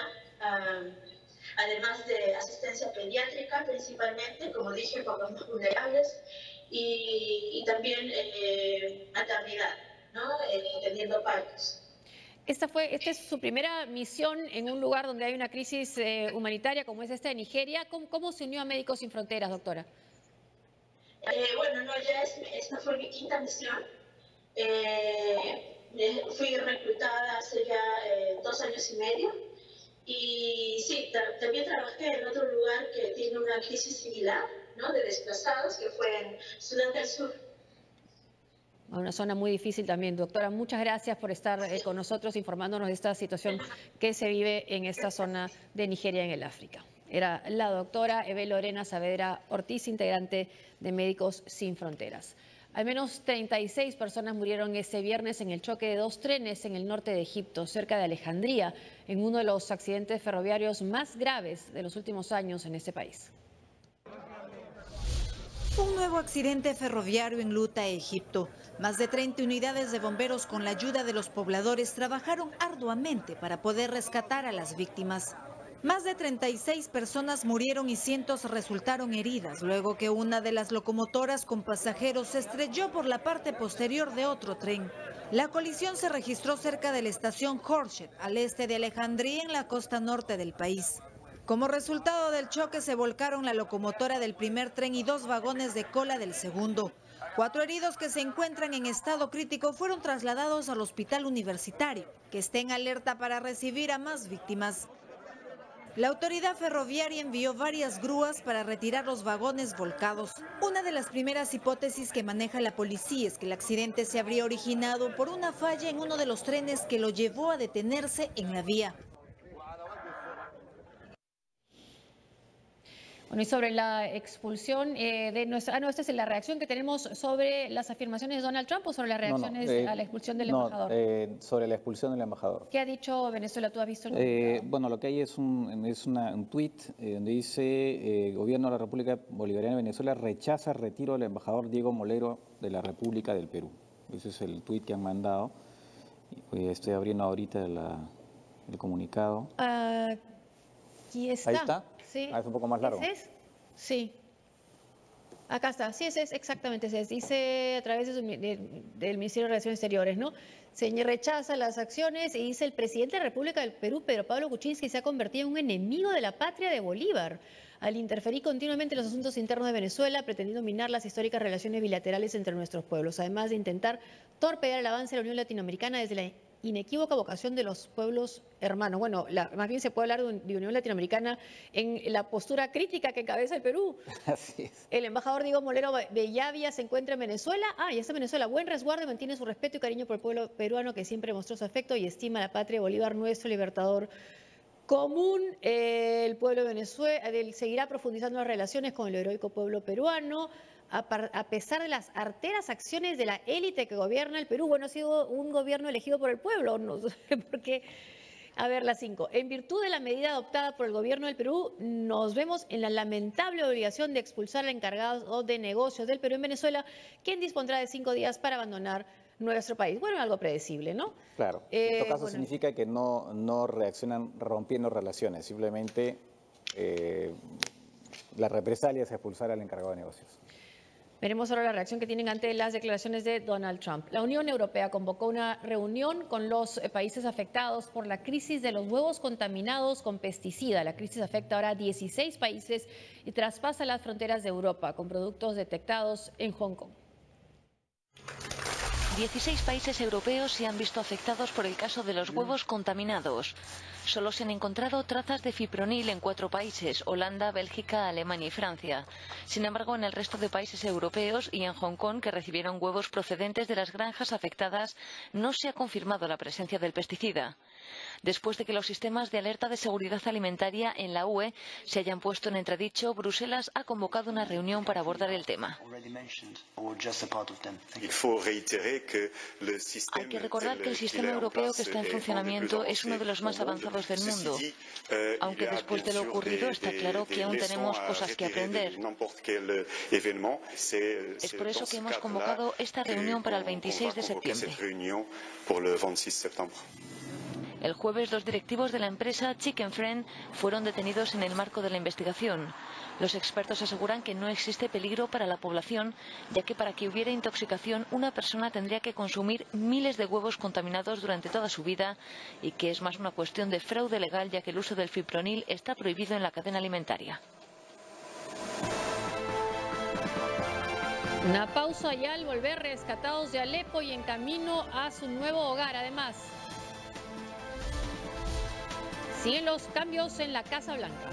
además de asistencia pediátrica principalmente, como dije, por los más vulnerables, y también maternidad, ¿no? Atendiendo partos. Esta es su primera misión en un lugar donde hay una crisis humanitaria como es esta de Nigeria. ¿Cómo se unió a Médicos Sin Fronteras, doctora? Bueno, no, esta fue mi quinta misión. Fui reclutada hace ya 2 años y medio. Y sí, también trabajé en otro lugar que tiene una crisis similar, ¿no? De desplazados, que fue en Sudán del Sur. Una zona muy difícil también. Doctora, muchas gracias por estar con nosotros informándonos de esta situación que se vive en esta zona de Nigeria en el África. Era la doctora Ebel Lorena Saavedra Ortiz, integrante de Médicos Sin Fronteras. Al menos 36 personas murieron este viernes en el choque de 2 trenes en el norte de Egipto, cerca de Alejandría, en uno de los accidentes ferroviarios más graves de los últimos años en este país. Un nuevo accidente ferroviario enluta a Egipto. Más de 30 unidades de bomberos con la ayuda de los pobladores trabajaron arduamente para poder rescatar a las víctimas. Más de 36 personas murieron y cientos resultaron heridas luego que una de las locomotoras con pasajeros se estrelló por la parte posterior de otro tren. La colisión se registró cerca de la estación Khorshed, al este de Alejandría, en la costa norte del país. Como resultado del choque se volcaron la locomotora del primer tren y 2 vagones de cola del segundo. 4 heridos que se encuentran en estado crítico fueron trasladados al hospital universitario, que está en alerta para recibir a más víctimas. La autoridad ferroviaria envió varias grúas para retirar los vagones volcados. Una de las primeras hipótesis que maneja la policía es que el accidente se habría originado por una falla en uno de los trenes que lo llevó a detenerse en la vía. Bueno, y sobre la expulsión de nuestra... esta es la reacción que tenemos sobre las afirmaciones de Donald Trump o sobre las reacciones a la expulsión del embajador. Sobre la expulsión del embajador. ¿Qué ha dicho Venezuela? ¿Tú has visto? Bueno, lo que hay es un tuit donde dice: Gobierno de la República Bolivariana de Venezuela rechaza el retiro del embajador Diego Molero de la República del Perú. Ese es el tuit que han mandado. Estoy abriendo ahorita el comunicado. Aquí está. Ahí está. Sí. Es un poco más largo. ¿Ese es? Sí. Acá está. Sí, ese es exactamente. Ese es. Dice a través del Ministerio de Relaciones Exteriores, ¿no? Se rechaza las acciones y dice: el presidente de la República del Perú, Pedro Pablo Kuczynski, se ha convertido en un enemigo de la patria de Bolívar al interferir continuamente en los asuntos internos de Venezuela, pretendiendo minar las históricas relaciones bilaterales entre nuestros pueblos, además de intentar torpedear el avance de la Unión Latinoamericana desde la inequívoca vocación de los pueblos hermanos. Bueno, más bien se puede hablar de Unión Latinoamericana en la postura crítica que encabeza el Perú. Así es. El embajador Diego Molero Bellavia se encuentra en Venezuela. Ya está en Venezuela. Buen resguardo y mantiene su respeto y cariño por el pueblo peruano, que siempre mostró su afecto y estima a la patria de Bolívar, nuestro libertador común. El pueblo de Venezuela seguirá profundizando las relaciones con el heroico pueblo peruano, a pesar de las arteras acciones de la élite que gobierna el Perú. Bueno, ha sido un gobierno elegido por el pueblo, ¿no? Porque, a ver, la 5. En virtud de la medida adoptada por el gobierno del Perú, nos vemos en la lamentable obligación de expulsar al encargado de negocios del Perú en Venezuela, quien dispondrá de 5 días para abandonar nuestro país. Bueno, algo predecible, ¿no? Claro. En todo caso significa que no reaccionan rompiendo relaciones, simplemente la represalia es expulsar al encargado de negocios. Veremos ahora la reacción que tienen ante las declaraciones de Donald Trump. La Unión Europea convocó una reunión con los países afectados por la crisis de los huevos contaminados con pesticida. La crisis afecta ahora a 16 países y traspasa las fronteras de Europa, con productos detectados en Hong Kong. 16 países europeos se han visto afectados por el caso de los huevos contaminados. Solo se han encontrado trazas de fipronil en 4 países: Holanda, Bélgica, Alemania y Francia. Sin embargo, en el resto de países europeos y en Hong Kong, que recibieron huevos procedentes de las granjas afectadas, no se ha confirmado la presencia del pesticida. Después de que los sistemas de alerta de seguridad alimentaria en la UE se hayan puesto en entredicho, Bruselas ha convocado una reunión para abordar el tema. Hay que recordar que el sistema europeo que está en funcionamiento es uno de los más avanzados del mundo, aunque después de lo ocurrido está claro que aún tenemos cosas que aprender. Es por eso que hemos convocado esta reunión para el 26 de septiembre. El jueves, 2 directivos de la empresa Chicken Friend fueron detenidos en el marco de la investigación. Los expertos aseguran que no existe peligro para la población, ya que para que hubiera intoxicación una persona tendría que consumir miles de huevos contaminados durante toda su vida, y que es más una cuestión de fraude legal, ya que el uso del fipronil está prohibido en la cadena alimentaria. Una pausa ya al volver rescatados de Alepo y en camino a su nuevo hogar. Además, siguen los cambios en la Casa Blanca.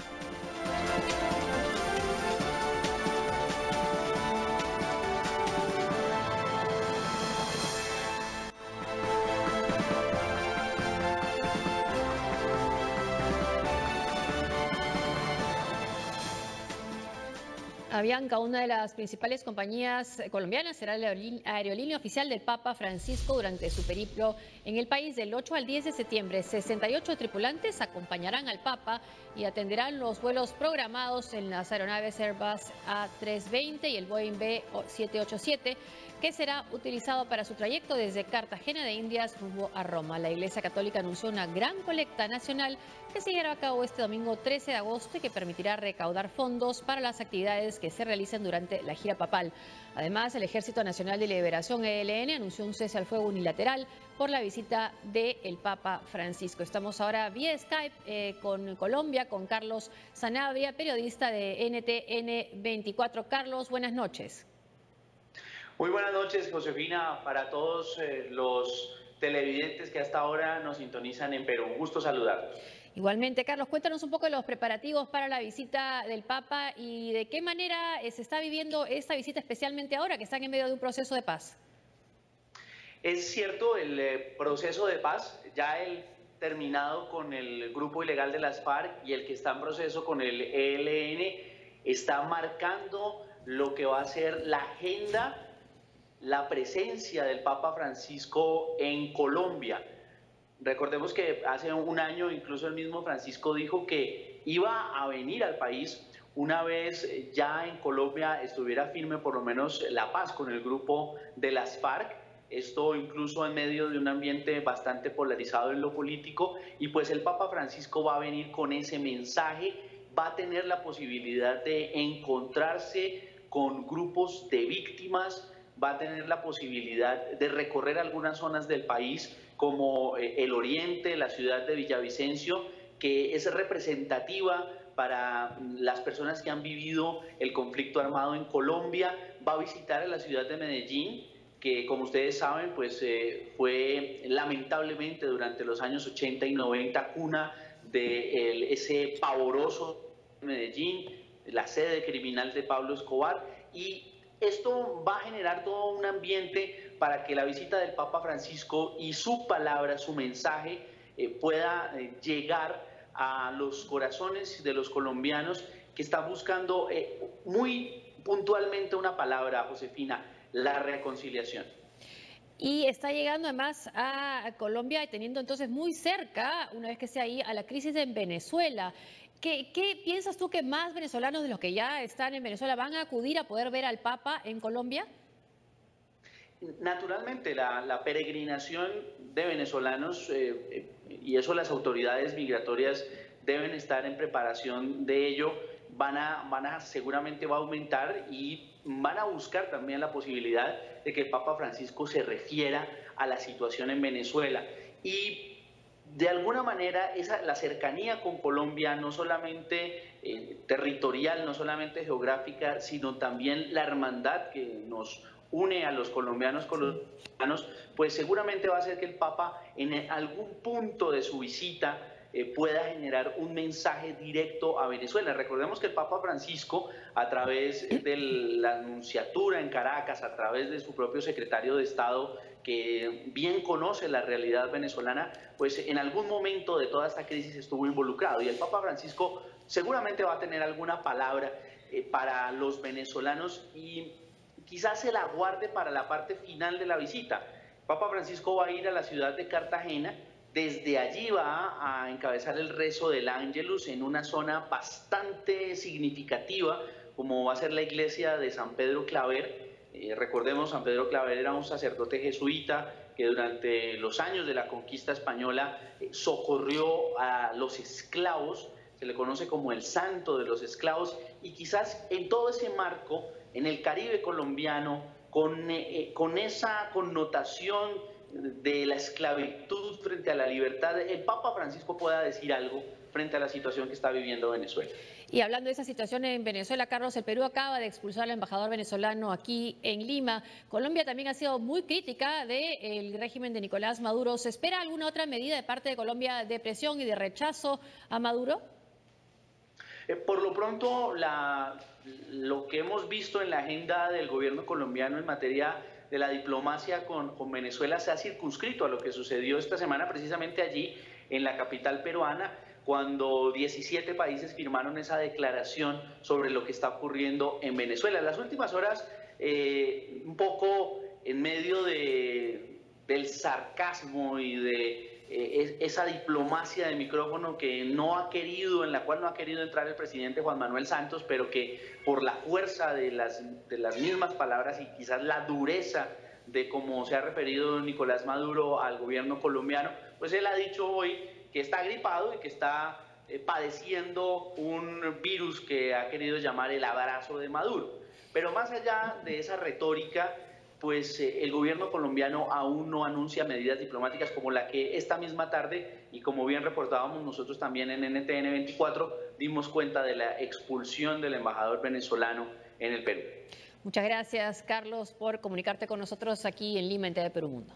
Avianca, una de las principales compañías colombianas, será la aerolínea oficial del Papa Francisco durante su periplo en el país del 8 al 10 de septiembre. 68 tripulantes acompañarán al Papa y atenderán los vuelos programados en las aeronaves Airbus A320 y el Boeing B787, que será utilizado para su trayecto desde Cartagena de Indias rumbo a Roma. La Iglesia Católica anunció una gran colecta nacional que se llevará a cabo este domingo 13 de agosto y que permitirá recaudar fondos para las actividades que se realicen durante la gira papal. Además, el Ejército Nacional de Liberación, ELN, anunció un cese al fuego unilateral por la visita del Papa Francisco. Estamos ahora vía Skype con Colombia, con Carlos Sanabria, periodista de NTN 24. Carlos, buenas noches. Muy buenas noches, Josefina, para todos los televidentes que hasta ahora nos sintonizan en Perú. Un gusto saludarlos. Igualmente, Carlos, cuéntanos un poco de los preparativos para la visita del Papa y de qué manera se está viviendo esta visita, especialmente ahora que están en medio de un proceso de paz. Es cierto, el proceso de paz, ya el terminado con el grupo ilegal de las FARC y el que está en proceso con el ELN, está marcando lo que va a ser la agenda, la presencia del Papa Francisco en Colombia. Recordemos que hace un año incluso el mismo Francisco dijo que iba a venir al país una vez ya en Colombia estuviera firme por lo menos la paz con el grupo de las FARC. Esto incluso en medio de un ambiente bastante polarizado en lo político, y pues el Papa Francisco va a venir con ese mensaje, va a tener la posibilidad de encontrarse con grupos de víctimas, va a tener la posibilidad de recorrer algunas zonas del país como el oriente, la ciudad de Villavicencio, que es representativa para las personas que han vivido el conflicto armado en Colombia. Va a visitar a la ciudad de Medellín, que como ustedes saben, pues fue lamentablemente durante los años 80 y 90 cuna de ese pavoroso Medellín, la sede criminal de Pablo Escobar, y esto va a generar todo un ambiente para que la visita del Papa Francisco y su palabra, su mensaje, pueda llegar a los corazones de los colombianos que están buscando muy puntualmente una palabra, Josefina: la reconciliación. Y está llegando además a Colombia y teniendo entonces muy cerca, una vez que esté ahí, a la crisis en Venezuela. ¿Qué piensas tú que más venezolanos de los que ya están en Venezuela van a acudir a poder ver al Papa en Colombia? Naturalmente, la peregrinación de venezolanos, y eso las autoridades migratorias deben estar en preparación de ello, seguramente va a aumentar, y van a buscar también la posibilidad de que el Papa Francisco se refiera a la situación en Venezuela. Y de alguna manera la cercanía con Colombia, no solamente territorial, no solamente geográfica, sino también la hermandad que nos une a los colombianos con los venezolanos, pues seguramente va a hacer que el Papa en algún punto de su visita pueda generar un mensaje directo a Venezuela. Recordemos que el Papa Francisco, a través de la nunciatura en Caracas, a través de su propio secretario de Estado, que bien conoce la realidad venezolana, pues en algún momento de toda esta crisis estuvo involucrado, y el Papa Francisco seguramente va a tener alguna palabra para los venezolanos, y quizás se la guarde para la parte final de la visita. Papa Francisco va a ir a la ciudad de Cartagena. Desde allí va a encabezar el rezo del Ángelus en una zona bastante significativa, como va a ser la iglesia de San Pedro Claver. Recordemos, San Pedro Claver era un sacerdote jesuita que durante los años de la conquista española socorrió a los esclavos, se le conoce como el santo de los esclavos, y quizás en todo ese marco, en el Caribe colombiano, con esa connotación de la esclavitud frente a la libertad, el Papa Francisco pueda decir algo frente a la situación que está viviendo Venezuela. Y hablando de esa situación en Venezuela, Carlos, el Perú acaba de expulsar al embajador venezolano aquí en Lima. Colombia también ha sido muy crítica del régimen de Nicolás Maduro. ¿Se espera alguna otra medida de parte de Colombia de presión y de rechazo a Maduro? Por lo pronto, lo que hemos visto en la agenda del gobierno colombiano en materia de la diplomacia con Venezuela se ha circunscrito a lo que sucedió esta semana precisamente allí en la capital peruana, cuando 17 países firmaron esa declaración sobre lo que está ocurriendo en Venezuela. En las últimas horas, un poco en medio del sarcasmo y de esa diplomacia de micrófono en la cual no ha querido entrar el presidente Juan Manuel Santos, pero que por la fuerza de las mismas palabras y quizás la dureza de cómo se ha referido Nicolás Maduro al gobierno colombiano, pues él ha dicho hoy que está gripado y que está padeciendo un virus que ha querido llamar el abrazo de Maduro. Pero más allá de esa retórica, pues el gobierno colombiano aún no anuncia medidas diplomáticas como la que esta misma tarde, y como bien reportábamos nosotros también en NTN 24, dimos cuenta de la expulsión del embajador venezolano en el Perú. Muchas gracias, Carlos, por comunicarte con nosotros aquí en Lima, en TV Perú Mundo.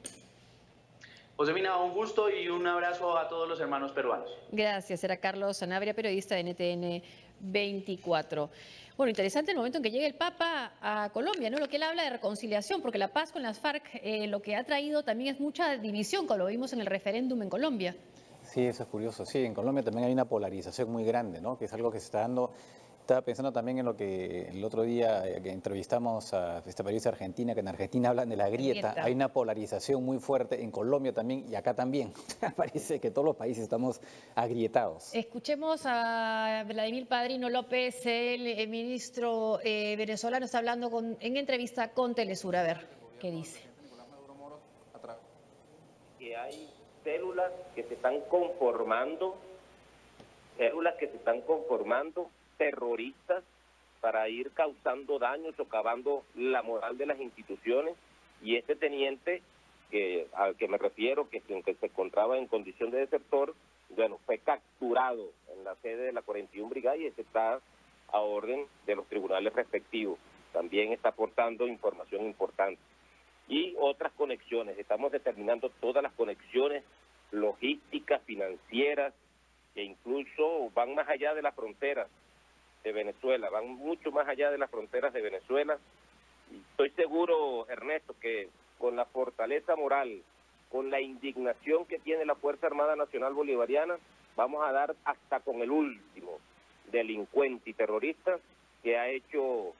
Josefina, un gusto y un abrazo a todos los hermanos peruanos. Gracias, era Carlos Sanabria, periodista de NTN 24. Bueno, interesante el momento en que llega el Papa a Colombia, ¿no? Lo que él habla de reconciliación, porque la paz con las FARC lo que ha traído también es mucha división, como lo vimos en el referéndum en Colombia. Sí, eso es curioso. Sí, en Colombia también hay una polarización muy grande, ¿no? Que es algo que se está dando. Estaba pensando también en lo que el otro día que entrevistamos a esta periodista argentina, que en Argentina hablan de la grieta. Hay una polarización muy fuerte en Colombia también y acá también. Parece que todos los países estamos agrietados. Escuchemos a Vladimir Padrino López, el ministro venezolano, está hablando en entrevista con Telesur. A ver qué dice. Que hay células que se están conformando, terroristas, para ir causando daños, socavando la moral de las instituciones, y este teniente al que me refiero, que se encontraba en condición de desertor, bueno, fue capturado en la sede de la 41 Brigada y está a orden de los tribunales respectivos. También está aportando información importante. Y otras conexiones, estamos determinando todas las conexiones logísticas, financieras, que incluso van más allá de las fronteras de Venezuela, van mucho más allá de las fronteras de Venezuela. Y estoy seguro, Ernesto, que con la fortaleza moral, con la indignación que tiene la Fuerza Armada Nacional Bolivariana, vamos a dar hasta con el último delincuente y terrorista que ha hecho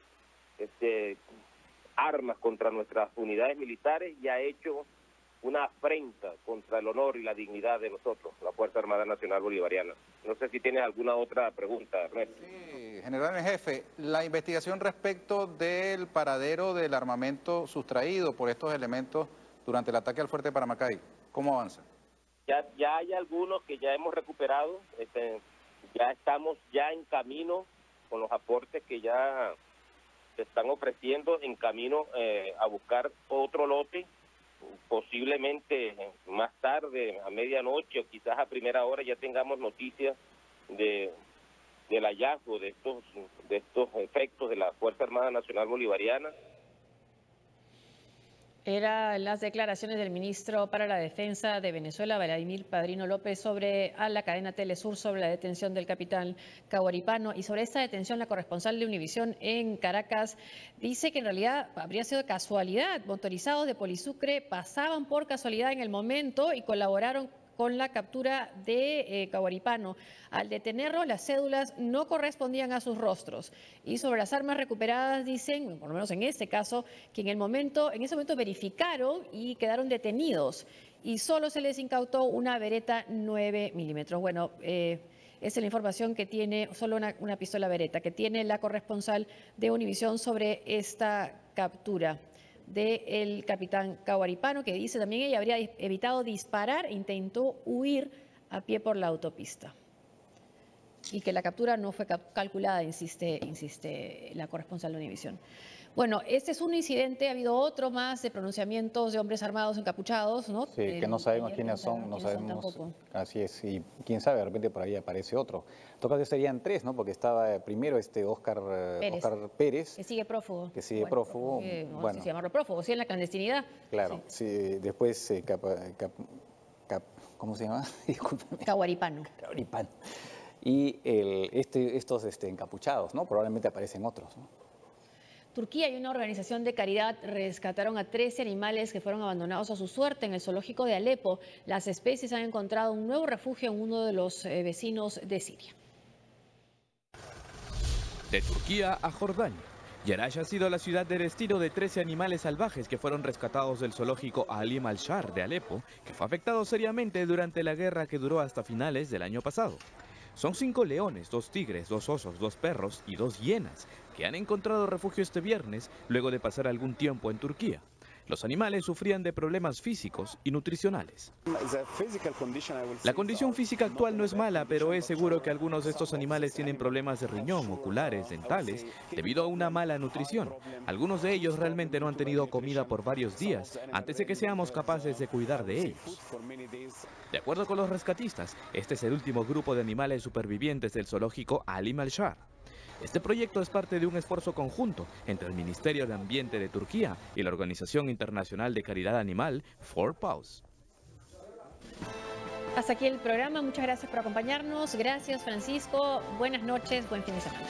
armas contra nuestras unidades militares y ha hecho una afrenta contra el honor y la dignidad de nosotros, la Fuerza Armada Nacional Bolivariana. No sé si tienes alguna otra pregunta, Ernesto. Sí, general en jefe, la investigación respecto del paradero del armamento sustraído por estos elementos durante el ataque al fuerte de Paramacay, ¿cómo avanza? Ya hay algunos que ya hemos recuperado, ya estamos en camino con los aportes que ya se están ofreciendo, en camino a buscar otro lote. Posiblemente más tarde, a medianoche o quizás a primera hora, ya tengamos noticias del hallazgo de estos efectos de la Fuerza Armada Nacional Bolivariana. Eran las declaraciones del ministro para la Defensa de Venezuela, Vladimir Padrino López, a la cadena Telesur sobre la detención del capitán Caguaripano. Y sobre esta detención, la corresponsal de Univisión en Caracas dice que en realidad habría sido casualidad. Motorizados de Polisucre pasaban por casualidad en el momento y colaboraron con la captura de Caguaripano. Al detenerlo, las cédulas no correspondían a sus rostros. Y sobre las armas recuperadas, dicen, por lo menos en este caso, que en ese momento verificaron y quedaron detenidos. Y solo se les incautó una Beretta 9 milímetros. Bueno, esa es la información que tiene, solo una pistola Beretta, que tiene la corresponsal de Univisión sobre esta captura del capitán Caguaripano, que dice también ella habría evitado disparar e intentó huir a pie por la autopista. Y que la captura no fue calculada, insiste la corresponsal de Univisión. Bueno, este es un incidente, ha habido otro más de pronunciamientos de hombres armados encapuchados, ¿no? Sí, que no sabemos quiénes son, no sabemos. Así es, y quién sabe, de repente por ahí aparece otro. En todo caso serían tres, ¿no? Porque estaba primero Óscar Pérez. Que sigue prófugo. Que sigue prófugo. No sé si llamarlo prófugo, sí, en la clandestinidad. Claro, sí, después, ¿cómo se llama? Discúlpame. Caguaripano. Caguaripano. Y estos encapuchados, ¿no? Probablemente aparecen otros, ¿no? Turquía y una organización de caridad rescataron a 13 animales que fueron abandonados a su suerte en el zoológico de Alepo. Las especies han encontrado un nuevo refugio en uno de los vecinos de Siria. De Turquía a Jordania. Yarash ha sido la ciudad de destino de 13 animales salvajes que fueron rescatados del zoológico Alim al-Shar de Alepo, que fue afectado seriamente durante la guerra que duró hasta finales del año pasado. Son 5 leones, 2 tigres, 2 osos, 2 perros y 2 hienas que han encontrado refugio este viernes luego de pasar algún tiempo en Turquía. Los animales sufrían de problemas físicos y nutricionales. La condición física actual no es mala, pero es seguro que algunos de estos animales tienen problemas de riñón, oculares, dentales, debido a una mala nutrición. Algunos de ellos realmente no han tenido comida por varios días antes de que seamos capaces de cuidar de ellos. De acuerdo con los rescatistas, este es el último grupo de animales supervivientes del zoológico Alim al-Shar. Este proyecto es parte de un esfuerzo conjunto entre el Ministerio de Ambiente de Turquía y la Organización Internacional de Caridad Animal, 4Paws. Hasta aquí el programa. Muchas gracias por acompañarnos. Gracias, Francisco. Buenas noches. Buen fin de semana.